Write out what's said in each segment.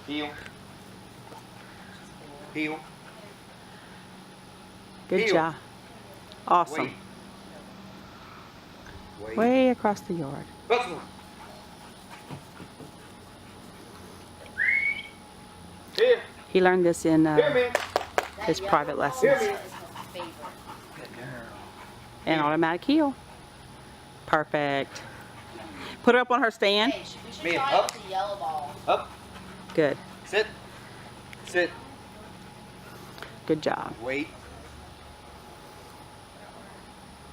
Heel. Heel. Good Heel. job. Awesome. Wait. Wait. Way across the yard. That's one. Here. He learned this in Here, man. his private Here, lessons. man. Good girl. And automatic heel. Perfect. Put her up on her stand. Hey, we should Man, try up. it with the yellow ball. Up. Good. Sit. Sit. Good job. Wait.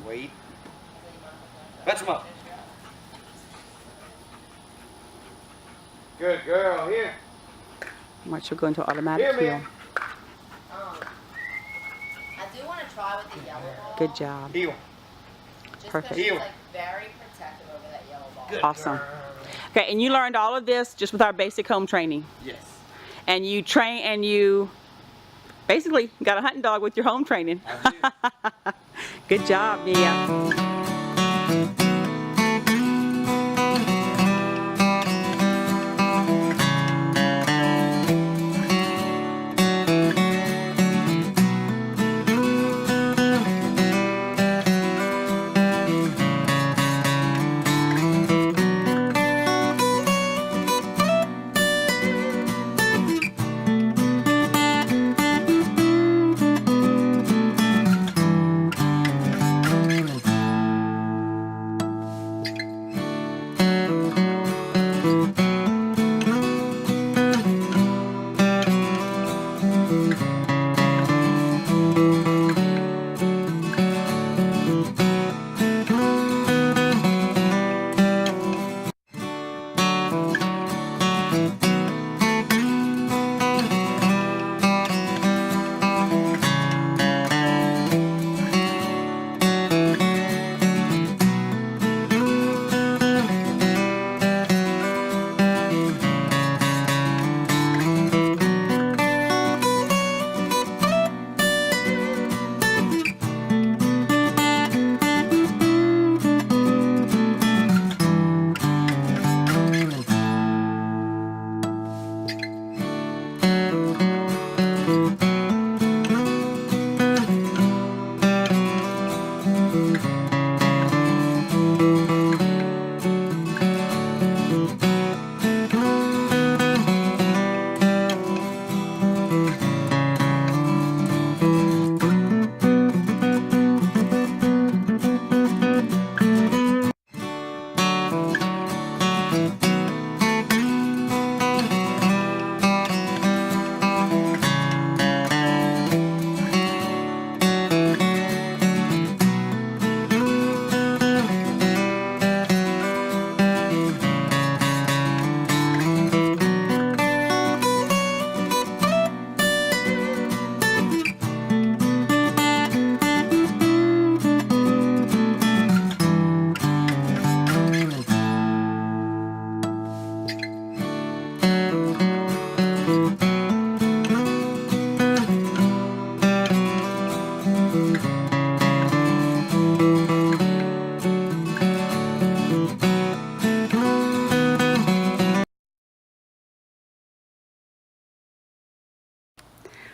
Wait. Fetch him up. Good girl. Here. Watch her go into automatic Here, heel. man. I do want to try with the yellow ball. Good job. Heel. Just Perfect. because she's Heel. like very protective over that yellow ball. Good Awesome. girl. Okay, and you learned all of this just with our basic home training. Yes. And you train and you basically got a hunting dog with your home training. I do. Good job, Mia.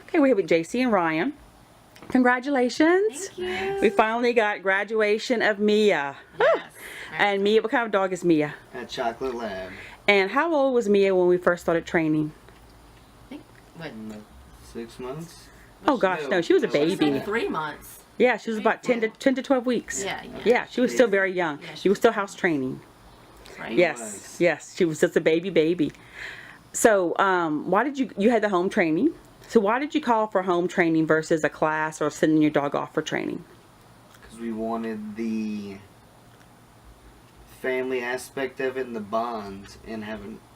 Okay, we're here with JC and Ryan. Congratulations. Thank you. We finally got graduation of Mia. Yes. And Mia, what kind of dog is Mia? A chocolate lab. And how old was Mia when we first started training? What? 6 months. Oh gosh, no, she was a She was baby. like 3 months. Yeah, she was about 10 to 12 weeks. Yeah. Yeah, she was still very young. Yeah, She was still house training. Right? Yes, was. yes, she was just a baby. So, why did you had the home training? So why did you call for home training versus a class or sending your dog off for training? Because we wanted the family aspect of it and the bonds, and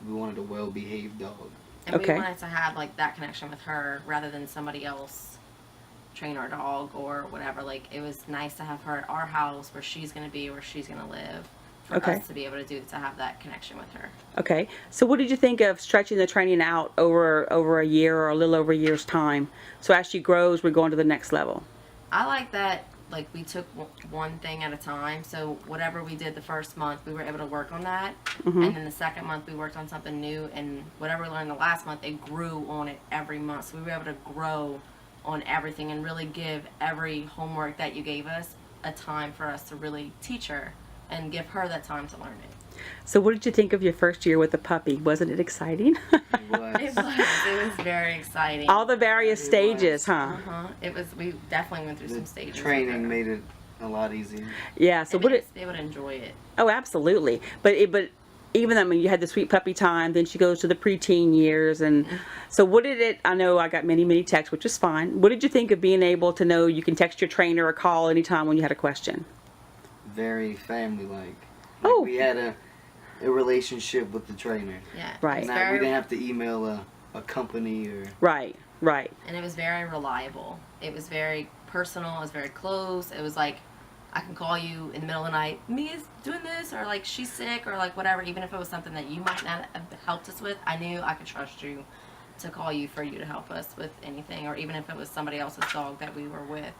we wanted a well-behaved dog. And Okay. we wanted to have like that connection with her rather than somebody else train our dog or whatever. Like it was nice to have her at our house where she's going to be, where she's going to live. For Okay. us to be able to have that connection with her. Okay, so what did you think of stretching the training out over a year or a little over a year's time? So as she grows, we're going to the next level. I like that like we took one thing at a time. So whatever we did the first month, we were able to work on that. And then the second month, we worked on something new. And whatever we learned the last month, it grew on it every month. So we were able to grow on everything and really give every homework that you gave us a time for us to really teach her and give her that time to learn it. So what did you think of your first year with the puppy? Wasn't it exciting? It was. It was very exciting. All the various It stages, was. huh? It was. We definitely went through The some stages. training made it a lot easier. Yeah. So And what be it? able to enjoy it. Oh, absolutely. But even I mean, you had the sweet puppy time. Then she goes to the preteen years, and so what did it? I know I got many texts, which is fine. What did you think of being able to know you can text your trainer or call anytime when you had a question? Very family-like. Oh. We had a relationship with the trainer. Yeah. Right. It was Not, we very, didn't have to email a company or. Right. and it was very reliable. It was very personal. It was very close. It was like, I can call you in the middle of the night, Mia's doing this, or like she's sick, or like whatever. Even if it was something that you might not have helped us with, I knew I could trust you to call you for you to help us with anything, or even if it was somebody else's dog that we were with.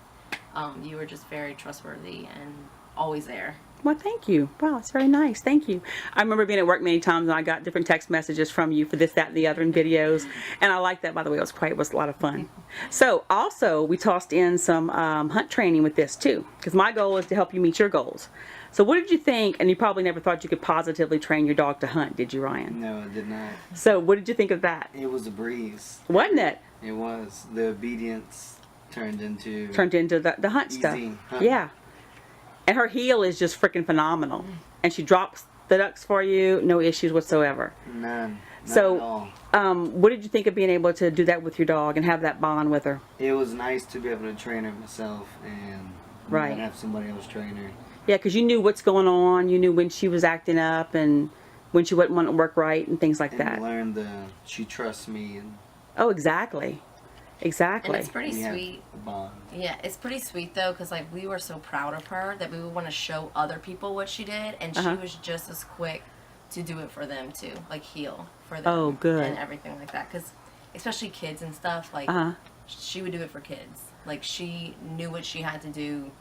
You were just very trustworthy and always there. Well, thank you. Wow, it's very nice. Thank you. I remember being at work many times, and I got different text messages from you for this, that, and the other in videos. And I like that, by the way. It was a lot of fun. So, also, we tossed in some hunt training with this, too. Because my goal is to help you meet your goals. So, what did you think? And you probably never thought you could positively train your dog to hunt, did you, Ryan? No, I did not. So, what did you think of that? It was a breeze. Wasn't it? It was. The obedience turned into the hunt stuff. easy hunt. Yeah. And her heel is just freaking phenomenal. And she drops the ducks for you, no issues whatsoever. None. Not So, at all. What did you think of being able to do that with your dog and have that bond with her? It was nice to be able to train her myself and Right. not have somebody else train her. Yeah, because you knew what's going on. You knew when she was acting up and when she wouldn't want to work right and things like And that. learn she trusts me and Oh, exactly. Exactly. And it's pretty we have sweet. a bond. Yeah, it's pretty sweet though, because like we were so proud of her that we would want to show other people what she did, and she was just as quick to do it for them too, like heal for them. Oh, good. And everything like that, because especially kids and stuff, like she would do it for kids. Like she knew what she had to do,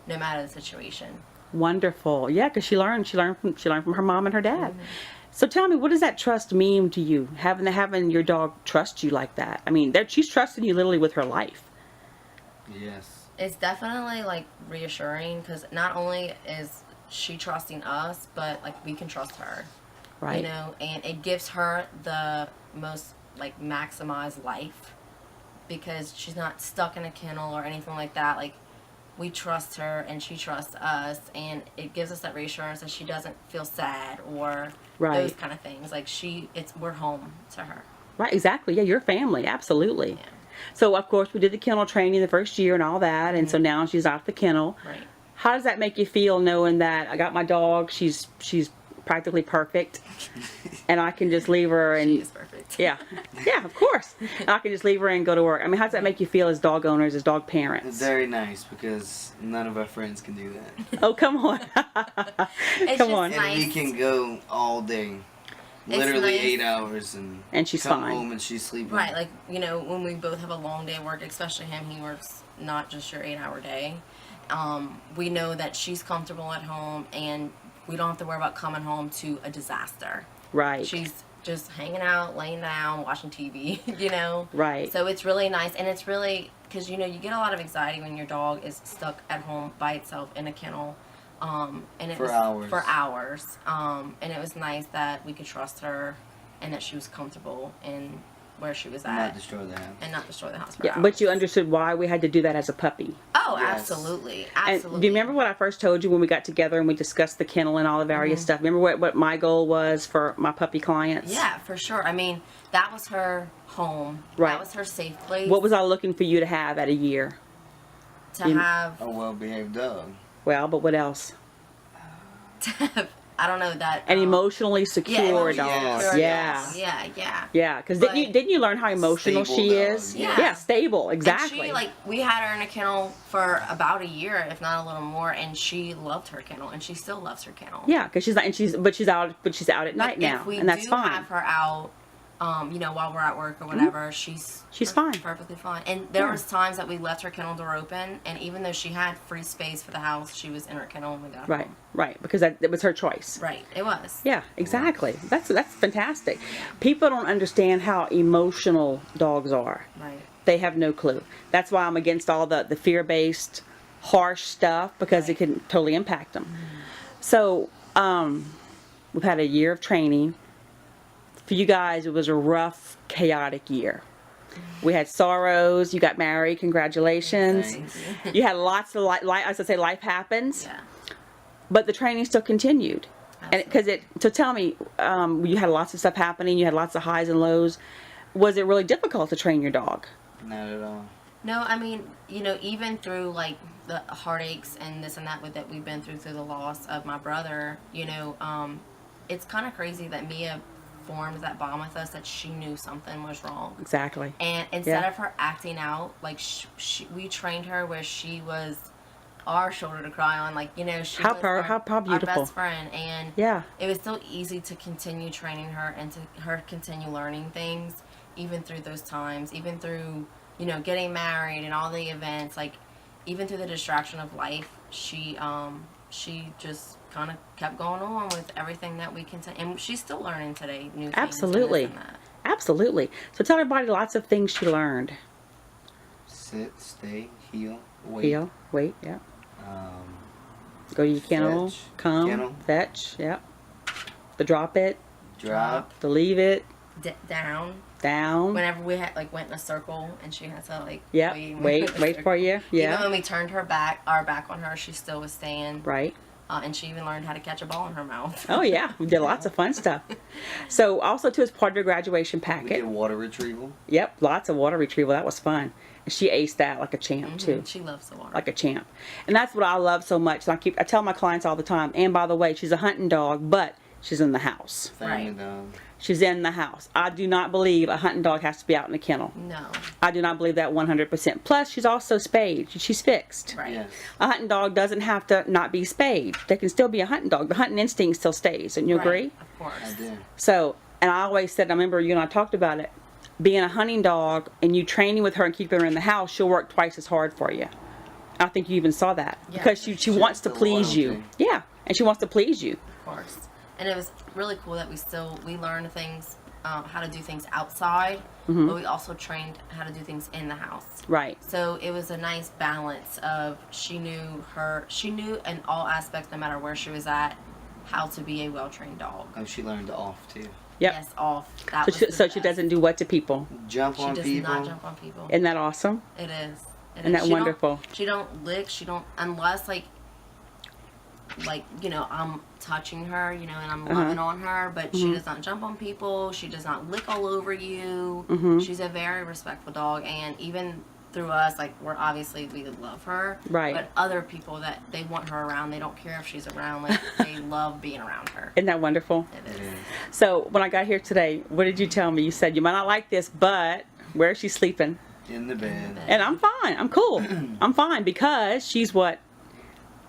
no matter the situation. Wonderful. Yeah, because she learned from her mom and her dad. So tell me, what does that trust mean to you? Having your dog trust you like that. I mean, she's trusting you literally with her life. Yes. It's definitely like reassuring, because not only is she trusting us, but like we can trust her. Right. You know, and it gives her the most like maximized life, because she's not stuck in a kennel or anything like that. Like we trust her and she trusts us, and it gives us that reassurance that she doesn't feel sad or Right. those kind of things. Like we're home to her. Right, exactly. Yeah, your family, absolutely. Yeah. So, of course, we did the kennel training the first year and all that, and so now she's off the kennel. Right. How does that make you feel knowing that I got my dog, she's practically perfect, and I can just leave her and... She is perfect. Yeah, yeah, of course. And I can just leave her and go to work. I mean, how does that make you feel as dog owners, as dog parents? Very nice, because none of our friends can do that. Oh, come on. It's Come just on. And we nice. can go all day. It's Literally nice. 8 hours And she's come fine. home and she's sleeping. Right, like, you know, when we both have a long day at work, especially him, he works not just your 8-hour day. We know that she's comfortable at home, and we don't have to worry about coming home to a disaster. Right. She's just hanging out, laying down, watching TV, you know? Right. So it's really nice, and it's really, because, you know, you get a lot of anxiety when your dog is stuck at home by itself in a kennel. And it For was hours. For hours. And it was nice that we could trust her and that she was comfortable in where she was at. Not destroy the house. And not destroy the house for Yeah, hours. but you understood why we had to do that as a puppy. Oh, Yes. absolutely. And Absolutely. do you remember what I first told you when we got together and we discussed the kennel and all the various stuff? Remember what my goal was for my puppy clients? Yeah, for sure. I mean, that was her home. Right. That was her safe place. What was I looking for you to have at a year? to have? A well-behaved dog. Well, but what else? To have, I don't know that. An emotionally secure emotionally dog. secure, Yeah. Yeah. Yeah, because But- didn't you learn how emotional Stable she dog, is? yeah. Stable, And exactly. she, like, we had her in a kennel for about a year, if not a little more, and she loved her kennel, and she still loves her kennel. Yeah, because she's not, but she's out at But night now, if we and that's do fine. have her out while we're at work or whatever, she's fine. perfectly fine. And there Yeah. was times that we left her kennel door open, and even though she had free space for the house, she was in her kennel when we got Right, home. right, because it was her choice. Right, it was. Yeah, exactly. That's fantastic. People don't understand how emotional dogs are. Right. They have no clue. That's why I'm against all the fear-based, harsh stuff, because it Right. can totally impact them. So, we've had a year of training. For you guys, it was a rough, chaotic year. We had sorrows. You got married. Congratulations. Thanks. You had lots of as I say, life happens. Yeah. But the training still continued. And so tell me, you had lots of stuff happening. You had lots of highs and lows. Was it really difficult to train your dog? Not at all. No, I mean, even through like the heartaches and this and that that we've been through the loss of my brother, it's kind of crazy that Mia formed that bond with us, that she knew something was wrong. Exactly. And instead Yeah. of her acting out, like we trained her where she was our shoulder to cry on, like, she How was beautiful. our best friend. And Yeah. it was so easy to continue training her and to her continue learning things, even through those times, even through, getting married and all the events, like, even through the distraction of life, she just kind of kept going on with everything that we continue, and she's still learning today new things. Absolutely. And this and that. Absolutely. So tell everybody lots of things she learned. Sit, stay, heel, wait. Heel, wait, yeah. Um, Go to your kennel, Fetch. come, Kennel. fetch, yeah. The drop it, drop. the leave it, Down. down. Whenever we had went in a circle and she had to Yeah, wait for you. Even Yeah, when we turned our back on her, she still was staying. right. And she even learned how to catch a ball in her mouth. Oh yeah, we did lots of fun stuff. So also too, as part of your graduation We packet. did water retrieval. Yep, lots of water retrieval. That was fun. And she aced that like a champ too. She loves the water. Like a champ. And that's what I love so much. And I tell my clients all the time, and by the way, she's a hunting dog, but she's in the house. Family Right. dog. She's in the house. I do not believe a hunting dog has to be out in a kennel. No. I do not believe that 100%. Plus, she's also spayed. She's fixed. Right. Yes. A hunting dog doesn't have to not be spayed. They can still be a hunting dog. The hunting instinct still stays. And you Right, agree? Of course. I do. So, and I always said, I remember you and I talked about it, being a hunting dog and you training with her and keeping her in the house, she'll work twice as hard for you. I think you even saw that. Yeah. Because she wants to the please you. loyalty. Yeah. And she wants to please you. Of course. And it was really cool that we learned things, how to do things outside, but we also trained how to do things in the house. Right. So it was a nice balance of she knew in all aspects, no matter where she was at, how to be a well-trained dog. Oh, she learned off too. Yep. Yes, off. That So was she, the so she best. doesn't do what to people. Jump She on does people. not jump on people. Isn't that awesome? It is. It Isn't that She don't- wonderful? She don't lick. She don't, unless I'm touching her, and I'm loving on her, but she does not jump on people. She does not lick all over you. She's a very respectful dog, and even through us, we love her. Right. But other people that they want her around, they don't care if she's around. They love being around her. Isn't that wonderful? It is. So when I got here today, what did you tell me? You said you might not like this, but where is she sleeping? In the bed. And I'm fine. I'm cool. I'm fine because she's what?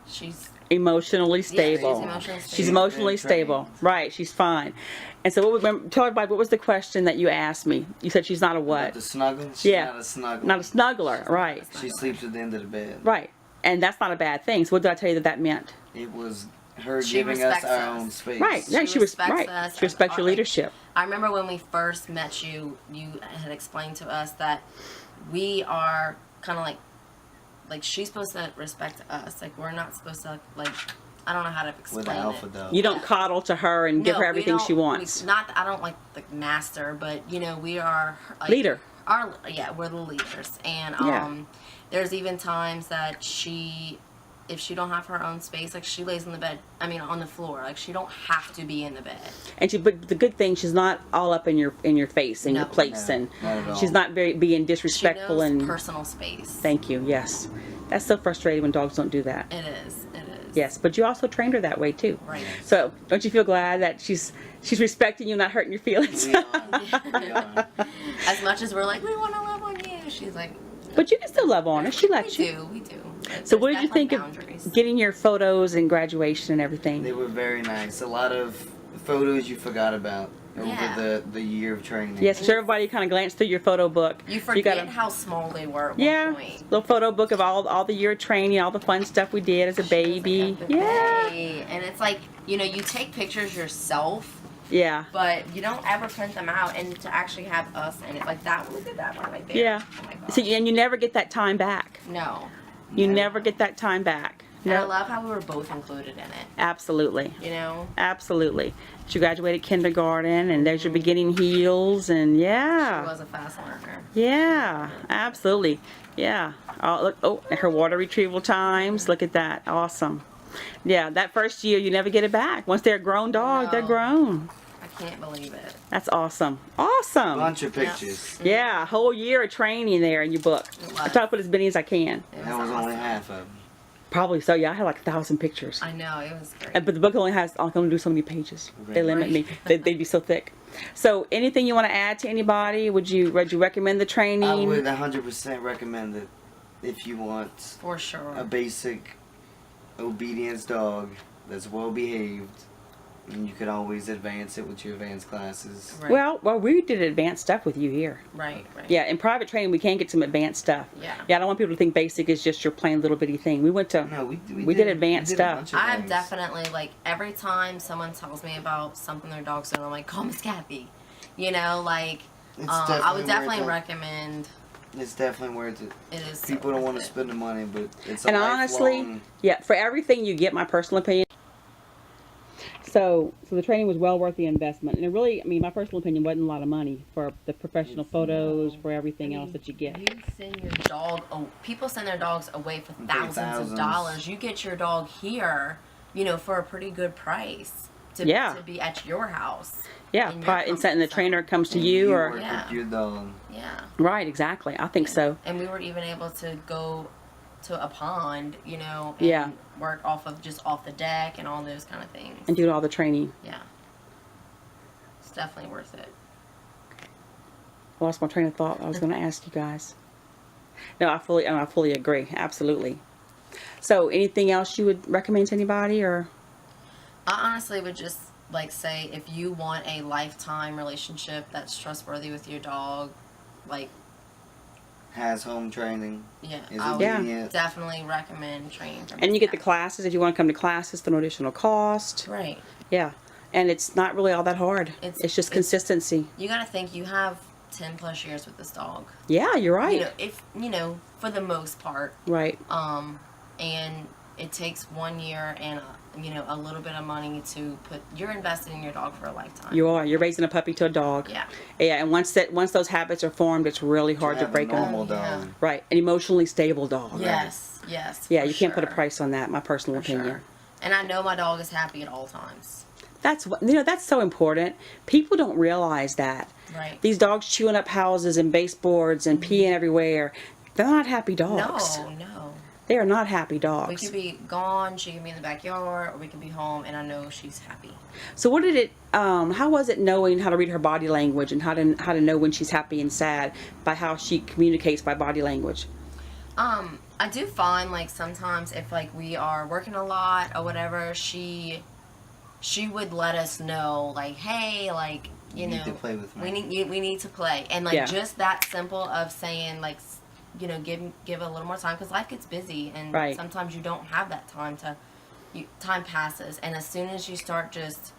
She's Emotionally she's stable. emotionally She's stable. emotionally She's been trained. stable. Right. She's fine. And so tell everybody, what was the question that you asked me? You said she's not a About what? the snuggle? She's Yeah. not a snuggle. Not a snuggler. Right. She sleeps at the end of the bed. Right. And that's not a bad thing. So what did I tell you that meant? It was her She giving us respects our us. own space. Right. Yeah, She was respects right. us She respects and your our- leadership. I remember when we first met you, you had explained to us that we are kind of like she's supposed to respect us. We're not supposed to I don't know how to explain With an it. alpha dog. You don't coddle to her and give her we everything she don't- wants. I don't like the master, but we are Leader. We're the leaders, and Yeah. there's even times that if she don't have her own space, she lays on the bed. On the floor. She don't have to be in the bed. And but the good thing, she's not all up in your face and No. your place, No, and not at all. she's not being She disrespectful knows and. personal space. Thank you. Yes, that's so frustrating when dogs don't do that. It is. It is. Yes, but you also trained her that way too. Right. So don't you feel glad that she's respecting you, not hurting your feelings? We are. We are. As much as we're we want to love on you, she's like, But you can still love on her. She lets you. we do. So what did you There's think definitely of boundaries. getting your photos and graduation and everything? They were very nice. A lot of photos you forgot about. over the year of training. Yes, so everybody kind of glance through your photo book. You forget gotta- how small they were at Yeah, one point. little photo book of all the year of training, all the fun stuff we did as a baby. Like a Yeah, bouquet. And it's like, you know, you take pictures yourself, yeah, but you don't ever print them out, and to actually have us in it, like that, look at that one right there. yeah. Oh my gosh. See, and you never get that time back. No. You never get that time back. And I No, love how we were both included in it, absolutely. you know? Absolutely. She graduated kindergarten, and there's your beginning heels, and She yeah. was a fast learner. Yeah, absolutely. Yeah. Oh, look, oh, her water retrieval times. Look at that. Awesome. Yeah, that first year, you never get it back. Once they're a grown dog, they're No. grown. I can't believe it. That's awesome. Awesome. Bunch of pictures. Yeah, a whole year of training there in your book. It I was. try to put as many as I can. It That was only awesome. half of them. Probably so. Yeah, I had like 1,000 pictures. I know, it was great. But the book only has, I can only do so many pages. They limit Right. me. They'd be so thick. So anything you want to add to anybody? Would you recommend the training? I would 100% recommend it if you want For sure. a basic obedience dog that's well behaved, and you could always advance it with your advanced classes. Right. Well, we did advanced stuff with you here. Right, right. Yeah, in private training, we can get some advanced stuff. Yeah. Yeah, I don't want people to think basic is just your plain little bitty thing. We went to, No, we did advanced a stuff. bunch of I'm things. definitely, like, every time someone tells me about something their dog's doing, I'm like, call Miss Kathy. You know, like, It's I would definitely worth it. recommend. It's definitely worth it. It is. So People don't worth want to it. spend the money, but it's a and honestly, lifelong- yeah, for everything you get, my personal opinion. So the training was well worth the investment. And it really, I mean, my personal opinion wasn't a lot of money for the professional photos, for everything else that you get. You send your dog. People send their dogs away for thousands thousands. of dollars. You get your dog here, you know, for a pretty good price. To be at your house. Yeah, in your probably, and the comfort trainer zone. comes to and you, work or Yeah. with your dog. Yeah. right, exactly. I think so. And we were even able to go to a pond, you know, and Yeah. work off the deck and all those kind of things. And do all the training. Yeah. It's definitely worth it. I lost my train of thought. I was going to ask you guys. No, I fully agree. Absolutely. So, anything else you would recommend to anybody, or? I honestly would just like say if you want a lifetime relationship that's trustworthy with your dog, like Has home training. yeah, Is I would obedient. definely recommend training from And you get the Miss classes if you want to come to classes, the no additional cost. Kathy. Right. Yeah, and it's not really all that hard. It's just consistency. You gotta think you have 10 plus years with this dog. Yeah, you're right. You know, if you know, for the most part. Right. And it takes 1 year and you know, a little bit of money to put. You're investing in your dog for a lifetime. You are. You're raising a puppy to a dog. Yeah. Yeah, and once those habits are formed, it's really hard to have a break them. normal Yeah. dog. Right, an emotionally stable dog. Yes. Yes. Yeah, for you can't put a sure. price on that. My personal For opinion. sure. And I know my dog is happy at all times. That's what that's so important. People don't realize that. Right. These dogs chewing up houses and baseboards and peeing everywhere. They're not happy dogs. No. They are not happy We dogs. could be gone. She could be in the backyard, or we could be home, and I know she's happy. So what did it? How was it knowing how to read her body language and how to know when she's happy and sad by how she communicates by body language? I do find like sometimes if like we are working a lot or whatever, she would let us know like, hey, like you need know, to play with me. we need to play, and like Yeah. just that simple of saying like, you know, give a little more time because life gets busy and Right. sometimes you don't have that time to. Time passes, and as soon as you start just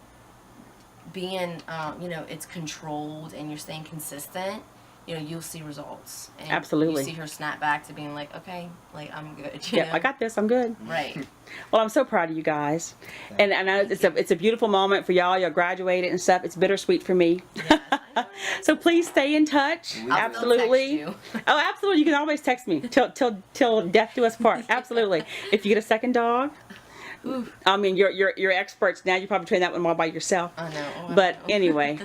being, you know, it's controlled and you're staying consistent, you know, you'll see results. And Absolutely. You see her snap back to being like, okay, like I'm good. You Yeah, know? I got this. I'm good. Right. Well, I'm so proud of you guys, and I know it's a beautiful moment for y'all. Y'all graduated and stuff. It's bittersweet for me. Yes, I know. So please stay in touch. I'll still Absolutely. text you. Oh, absolutely. You can always text me till death do us part. Absolutely. If you get a second dog, Oof. I mean, you're experts now. You probably train that one all by yourself. I know. Oh, I But know. anyway,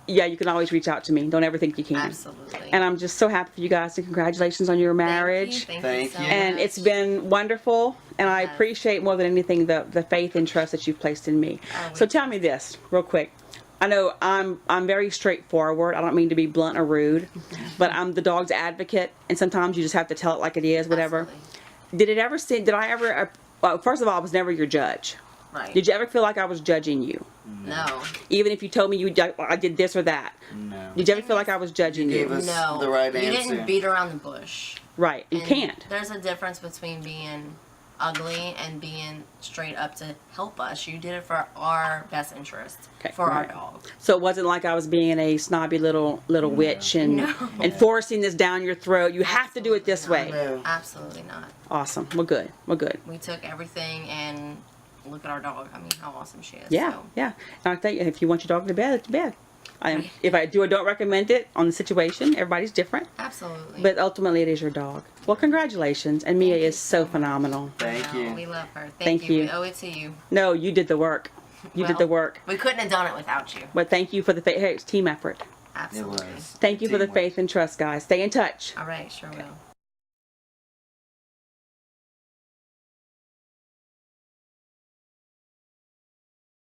yeah, you can always reach out to me. Don't ever think you can't. Absolutely. And I'm just so happy for you guys, and congratulations on your marriage. Thank you so And much. it's been wonderful, and I Yes. appreciate more than anything the faith and trust that you've placed in me. Oh, So tell me this real quick. I know I'm very straightforward. I don't mean to be blunt or rude, but I'm the dog's advocate, and sometimes you just have to tell it like it is, whatever. Absolutely. Did I ever well, first of all, I was never your judge. Right. Did you ever feel like I was judging you? No. Even if you told me I did this or that? No. Did you ever feel like I was judging You you? gave us No. the right You answer. didn't beat around the bush. Right. You And can't. There's a difference between being ugly and being straight up to help us. You did it for our best interest, Okay, for our right. dog. So it wasn't like I was being a snobby little witch and No. and forcing this down your throat. You have to do it this way. No. Absolutely not. Awesome. Well, good. Well, good. We took everything and look at our dog. I mean, how awesome she is. Yeah, So. yeah. And I think if you want your dog to bed, it's to bed. If I do or don't recommend it on the situation, everybody's different. Absolutely. But ultimately, it is your dog. Well, congratulations. And Mia is so phenomenal. Thank No, you. We love her. Thank you. you. We owe it to you. No, you did the work. You did the Well, work. We couldn't have done it without you. But thank you for the faith. Hey, it's team effort. It Absolutely. was. Thank you for the Teamwork. faith and trust, guys. Stay in touch. All right, sure will.